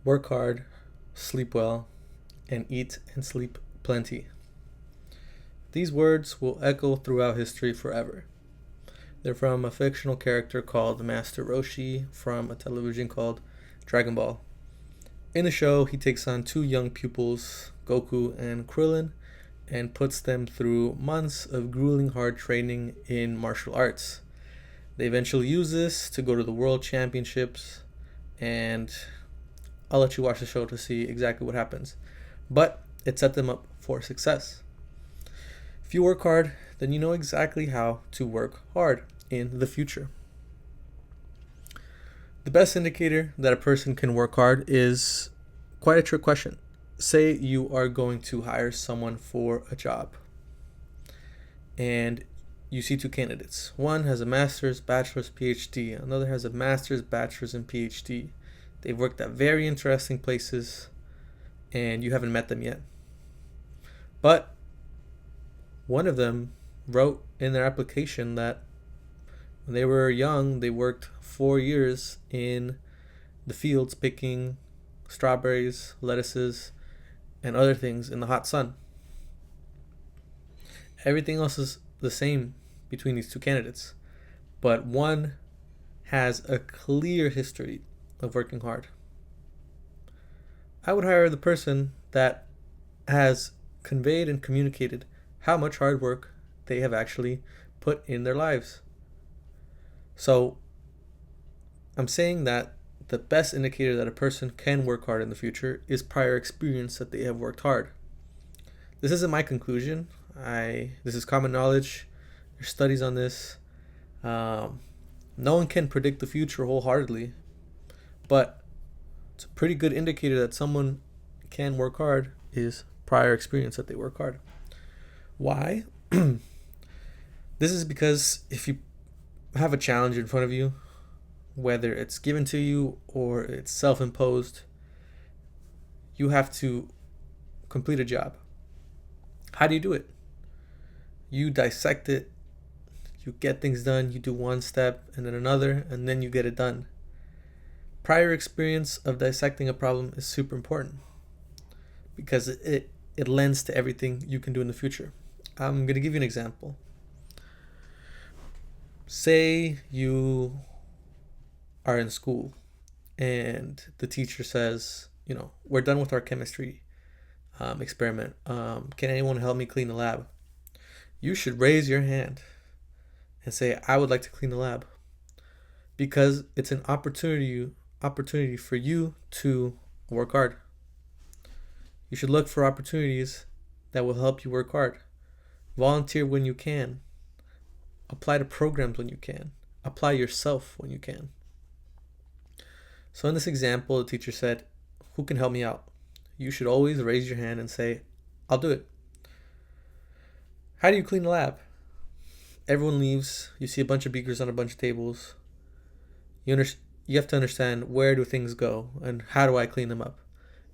Work hard, sleep well, and eat and sleep plenty. These words will echo throughout history forever. They're from a fictional character called Master Roshi from a television called Dragon Ball. In the show, he takes on two young pupils, Goku and Krillin, and puts them through months of grueling hard training in martial arts. They eventually use this to go to the World Championships, and I'll let you watch the show to see exactly what happens. But it set them up for success. If you work hard, then you know exactly how to work hard in the future. The best indicator that a person can work hard is quite a trick question. Say you are going to hire someone for a job, and you see two candidates. One has a master's, bachelor's, PhD. Another has a master's, bachelor's, and PhD. They've worked at very interesting places, and you haven't met them yet. But one of them wrote in their application that when they were young, they worked 4 years in the fields picking strawberries, lettuces, and other things in the hot sun. Everything else is the same between these two candidates, but one has a clear history of working hard. I would hire the person that has conveyed and communicated how much hard work they have actually put in their lives. So I'm saying that the best indicator that a person can work hard in the future is prior experience that they have worked hard. This isn't my conclusion. This is common knowledge. There's studies on this. No one can predict the future wholeheartedly, but it's a pretty good indicator that someone can work hard is prior experience that they work hard. Why? This is because if you have a challenge in front of you, whether it's given to you or it's self-imposed, you have to complete a job. How do you do it? You dissect it, you get things done, you do one step and then another, and then you get it done. Prior experience of dissecting a problem is super important because it lends to everything you can do in the future. I'm going to give you an example. Say you are in school and the teacher says, we're done with our chemistry experiment. Can anyone help me clean the lab? You should raise your hand and say, I would like to clean the lab, because it's an opportunity for you to work hard. You should look for opportunities that will help you work hard. Volunteer when you can. Apply to programs when you can. Apply yourself when you can. So in this example, the teacher said, who can help me out? You should always raise your hand and say, I'll do it. How do you clean the lab? Everyone leaves. You see a bunch of beakers on a bunch of tables. You have to understand, where do things go and how do I clean them up?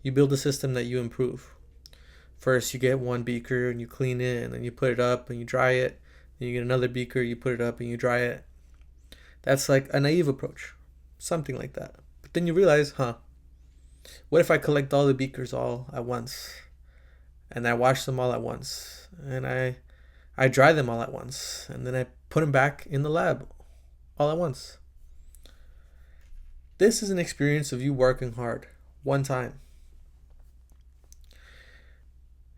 You build a system that you improve. First, you get one beaker and you clean it, and then you put it up and you dry it. Then you get another beaker, you put it up and you dry it. That's like a naive approach. Something like that. But then you realize, what if I collect all the beakers all at once? And I wash them all at once. And I dry them all at once. And then I put them back in the lab all at once. This is an experience of you working hard one time.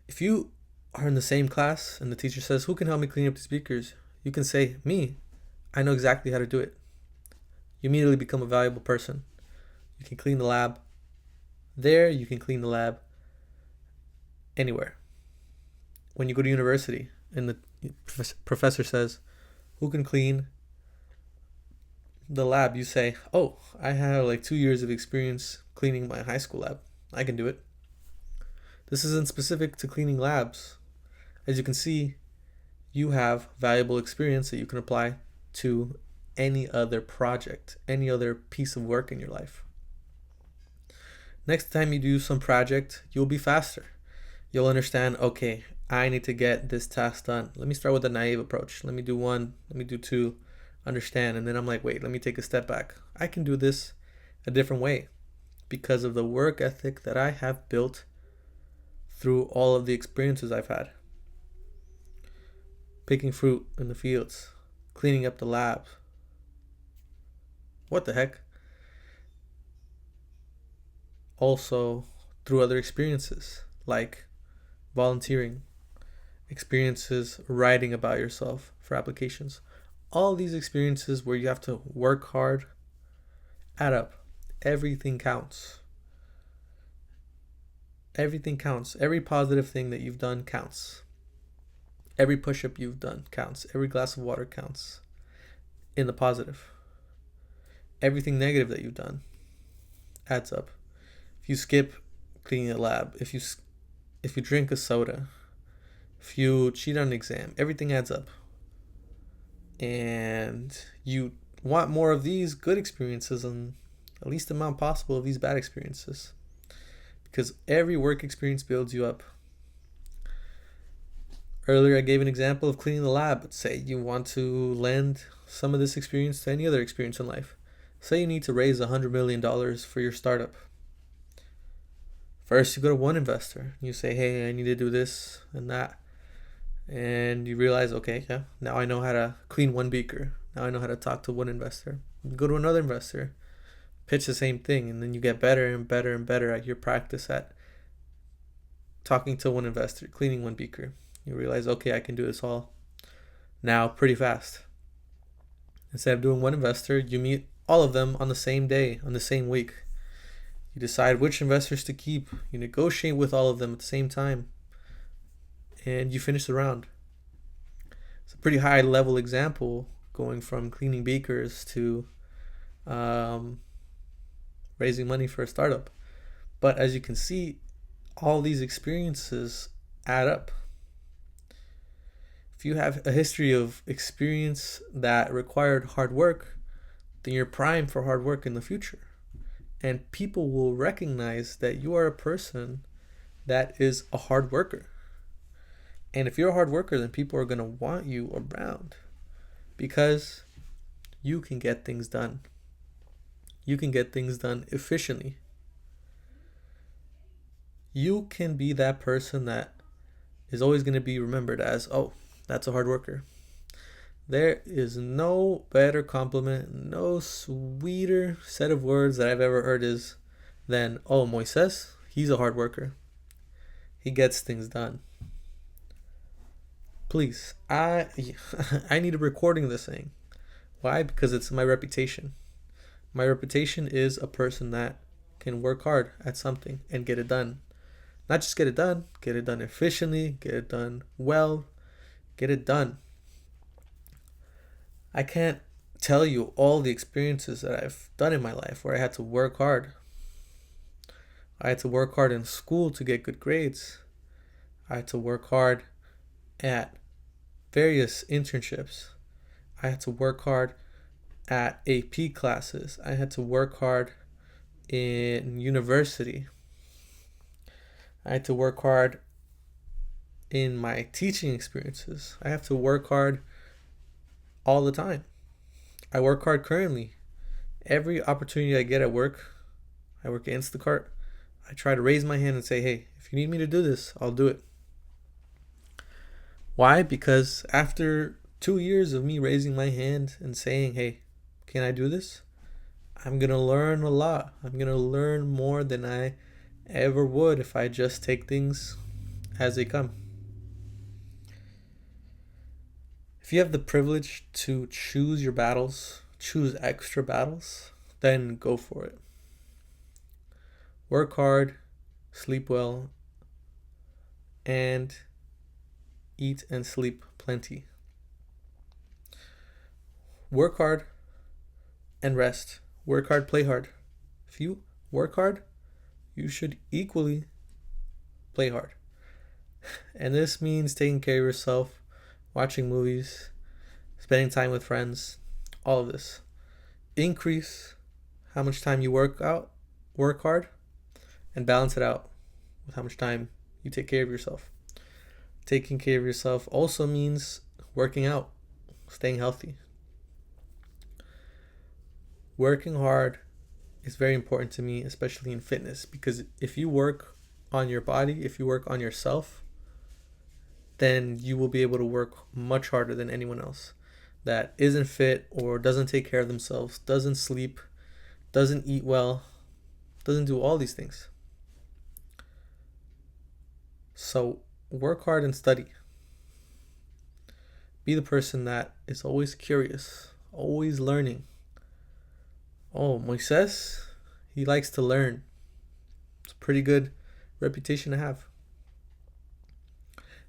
If you are in the same class and the teacher says, who can help me clean up these beakers? You can say, me. I know exactly how to do it. You immediately become a valuable person. You can clean the lab there. You can clean the lab anywhere. When you go to university and the professor says, who can clean the lab? You say, oh, I have like 2 years of experience cleaning my high school lab. I can do it. This isn't specific to cleaning labs. As you can see, you have valuable experience that you can apply to any other project, any other piece of work in your life. Next time you do some project, you'll be faster. You'll understand, okay, I need to get this task done. Let me start with a naive approach. Let me do one, let me do two, understand. And then I'm like, wait, let me take a step back. I can do this a different way. because of the work ethic that I have built through all of the experiences I've had. Picking fruit in the fields, cleaning up the labs. What the heck? Also, through other experiences like volunteering, experiences writing about yourself for applications. All these experiences where you have to work hard add up. Everything counts. Everything counts. Every positive thing that you've done counts. Every push-up you've done counts. Every glass of water counts in the positive. Everything negative that you've done adds up. If you skip cleaning the lab, if you drink a soda, if you cheat on an exam, everything adds up. And you want more of these good experiences and the least amount possible of these bad experiences. Because every work experience builds you up. Earlier I gave an example of cleaning the lab, but say you want to lend some of this experience to any other experience in life. Say you need to raise $100 million for your startup. First you go to one investor. You say, hey, I need to do this and that. And you realize, okay, yeah, now I know how to clean one beaker. Now I know how to talk to one investor. You go to another investor, pitch the same thing, and then you get better and better and better at your practice at talking to one investor, cleaning one beaker. You realize, okay, I can do this all now pretty fast. Instead of doing one investor, you meet all of them on the same day, on the same week. You decide which investors to keep. You negotiate with all of them at the same time. And you finish the round. It's a pretty high level example, going from cleaning beakers to raising money for a startup. But as you can see, all these experiences add up. If you have a history of experience that required hard work, then you're primed for hard work in the future. And people will recognize that you are a person that is a hard worker. And if you're a hard worker, then people are going to want you around because you can get things done. You can get things done efficiently. You can be that person that is always going to be remembered as, oh, that's a hard worker. There is no better compliment, no sweeter set of words that I've ever heard than, oh, Moises, he's a hard worker. He gets things done. Please, I need a recording of this thing. Why? Because it's my reputation. My reputation is a person that can work hard at something and get it done. Not just get it done efficiently, get it done well, get it done. I can't tell you all the experiences that I've done in my life where I had to work hard. I had to work hard in school to get good grades. I had to work hard at various internships. I had to work hard at AP classes. I had to work hard in university. I had to work hard in my teaching experiences. I have to work hard all the time. I work hard currently. Every opportunity I get at work, I work at Instacart. I try to raise my hand and say, hey, if you need me to do this, I'll do it. Why? Because after 2 years of me raising my hand and saying, hey, can I do this? I'm going to learn a lot. I'm going to learn more than I ever would if I just take things as they come. If you have the privilege to choose your battles, choose extra battles, then go for it. Work hard, sleep well, and eat and sleep plenty. Work hard and rest. Work hard, play hard. If you work hard, you should equally play hard. And this means taking care of yourself, watching movies, spending time with friends, all of this. Increase how much time you work hard, and balance it out with how much time you take care of yourself. Taking care of yourself also means working out, staying healthy. Working hard is very important to me, especially in fitness, because if you work on your body, if you work on yourself, then you will be able to work much harder than anyone else that isn't fit or doesn't take care of themselves, doesn't sleep, doesn't eat well, doesn't do all these things. So work hard and study. Be the person that is always curious, always learning. Oh, Moises, he likes to learn. It's a pretty good reputation to have.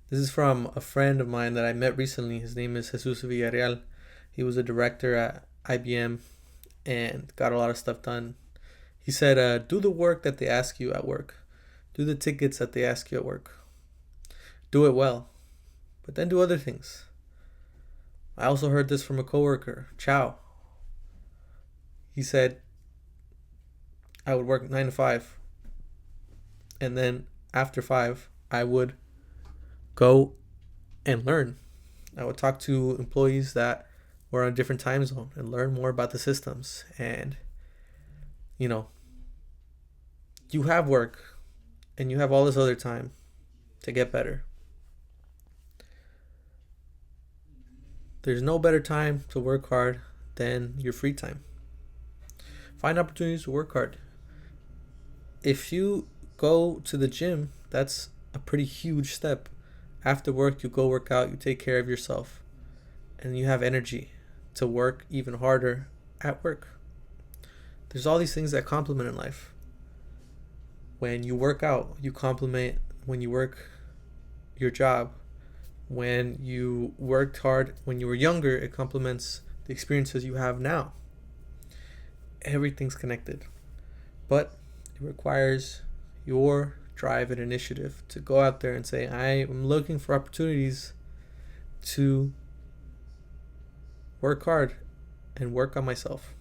This is from a friend of mine that I met recently. His name is Jesus Villarreal. He was a director at IBM and got a lot of stuff done. He said, do the work that they ask you at work. Do the tickets that they ask you at work. Do it well, but then do other things. I also heard this from a coworker, Chow. He said, I would work 9 to 5, and then after 5, I would go and learn. I would talk to employees that were on a different time zone and learn more about the systems. And, you have work and you have all this other time to get better. There's no better time to work hard than your free time. Find opportunities to work hard. If you go to the gym, that's a pretty huge step. After work, you go work out, you take care of yourself, and you have energy to work even harder at work. There's all these things that complement in life. When you work out, you complement when you work your job. When you worked hard when you were younger, it complements the experiences you have now. Everything's connected. But it requires your drive and initiative to go out there and say, I am looking for opportunities to work hard and work on myself.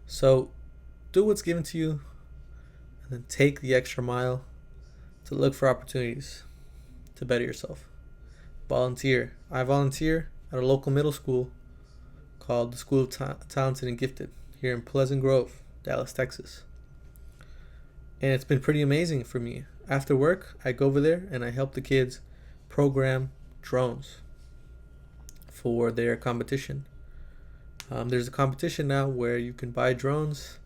So do what's given to you and then take the extra mile to look for opportunities to better yourself. Volunteer. I volunteer at a local middle school called the School of Talented and Gifted here in Pleasant Grove, Dallas, Texas. And it's been pretty amazing for me. After work, I go over there and I help the kids program drones for their competition. There's a competition now where you can buy drones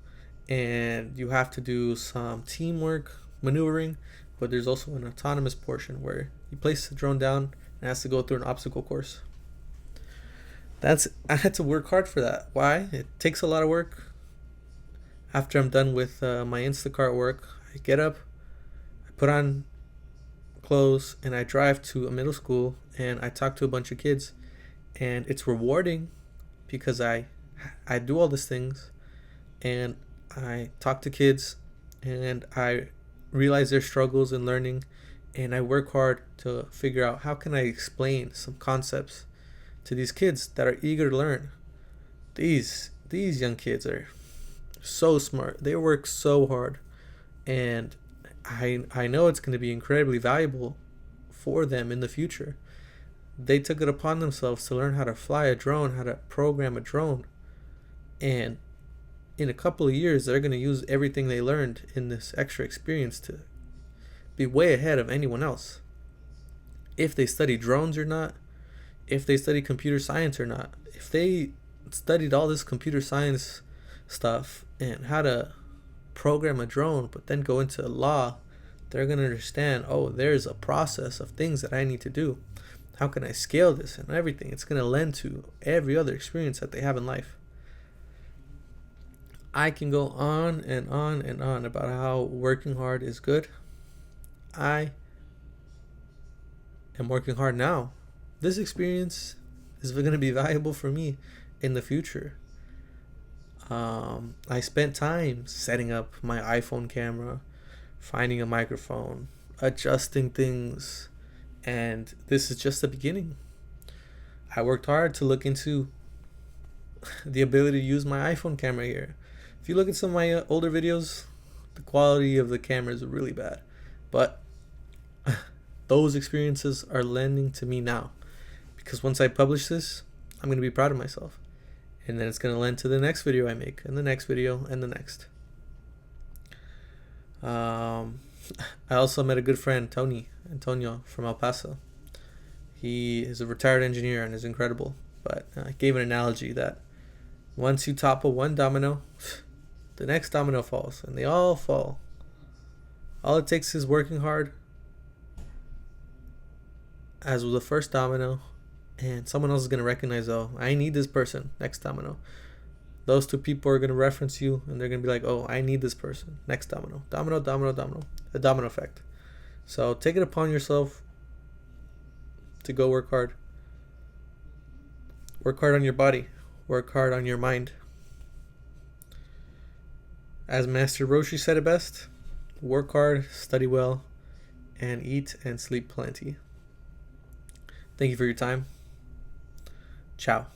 and you have to do some teamwork, maneuvering, but there's also an autonomous portion where you place the drone down and it has to go through an obstacle course. I had to work hard for that. Why? It takes a lot of work. After I'm done with my Instacart work, I get up, I put on clothes, and I drive to a middle school and I talk to a bunch of kids. And it's rewarding because I do all these things and I talk to kids and I realize their struggles in learning, and I work hard to figure out how can I explain some concepts to these kids that are eager to learn. These young kids are so smart. They work so hard, and I know it's going to be incredibly valuable for them in the future. They took it upon themselves to learn how to fly a drone, how to program a drone, and in a couple of years they're going to use everything they learned in this extra experience to be way ahead of anyone else. If they study drones or not, if they study computer science or not, if they studied all this computer science stuff and how to program a drone but then go into law, they're going to understand, oh, there's a process of things that I need to do. How can I scale this and everything? It's going to lend to every other experience that they have in life. I can go on and on and on about how working hard is good. I am working hard now. This experience is going to be valuable for me in the future. I spent time setting up my iPhone camera, finding a microphone, adjusting things, and this is just the beginning. I worked hard to look into the ability to use my iPhone camera here. If you look at some of my older videos, the quality of the camera is really bad. But those experiences are lending to me now. Because once I publish this, I'm going to be proud of myself. And then it's going to lend to the next video I make, and the next video, and the next. I also met a good friend, Antonio from El Paso. He is a retired engineer and is incredible. But I gave an analogy that once you topple one domino, the next domino falls, and they all fall. All it takes is working hard, as with the first domino, and someone else is going to recognize, oh, I need this person, next domino. Those two people are going to reference you, and they're going to be like, oh, I need this person, next domino. Domino, domino, domino. The domino effect. So take it upon yourself to go work hard. Work hard on your body. Work hard on your mind. As Master Roshi said it best, work hard, study well, and eat and sleep plenty. Thank you for your time. Ciao.